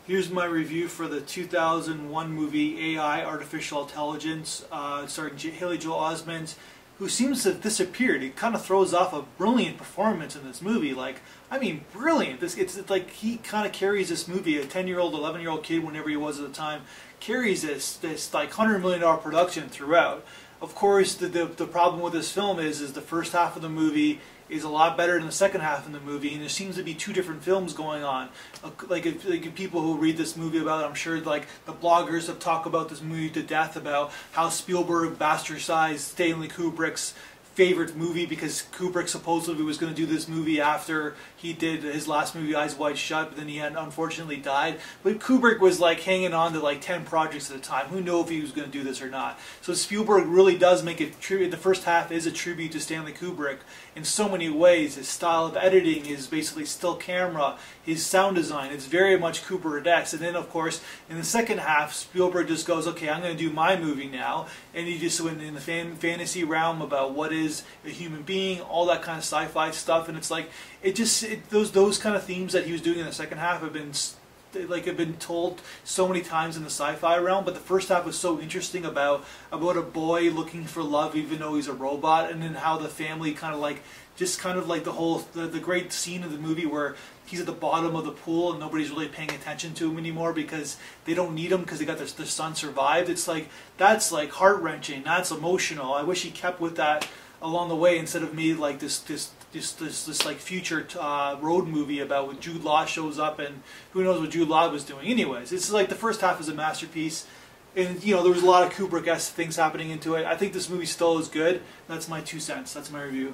Here's my review for the 2001 movie AI, Artificial Intelligence, starring Haley Joel Osment, who seems to have disappeared. He kind of throws off a brilliant performance in this movie. Like, I mean, brilliant. It's like he kind of carries this movie, a 10-year-old, 11-year-old kid, whenever he was at the time, carries this like $100 million production throughout. Of course, the problem with this film is the first half of the movie is a lot better than the second half of the movie, and there seems to be two different films going on. Like people who read this movie about it, I'm sure like the bloggers have talked about this movie to death, about how Spielberg bastardized Stanley Kubrick's favorite movie because Kubrick supposedly was going to do this movie after he did his last movie, Eyes Wide Shut, but then he had unfortunately died. But Kubrick was like hanging on to like 10 projects at a time. Who knew if he was going to do this or not? So Spielberg really does make a tribute. The first half is a tribute to Stanley Kubrick in so many ways. His style of editing, his basically still camera, his sound design, it's very much Kubrick-esque. And then of course in the second half, Spielberg just goes, okay, I'm going to do my movie now, and he just went in the fantasy realm about what is a human being, all that kind of sci-fi stuff, and it's like those kind of themes that he was doing in the second half have been told so many times in the sci-fi realm. But the first half was so interesting about a boy looking for love even though he's a robot, and then how the family kind of like the great scene of the movie where he's at the bottom of the pool and nobody's really paying attention to him anymore because they don't need him because they got their son survived. It's like, that's like heart-wrenching, that's emotional. I wish he kept with that along the way instead of made like this like future road movie about when Jude Law shows up and who knows what Jude Law was doing. Anyways, it's like the first half is a masterpiece, and you know there was a lot of Kubrick-esque things happening into it. I think this movie still is good. That's my 2 cents. That's my review.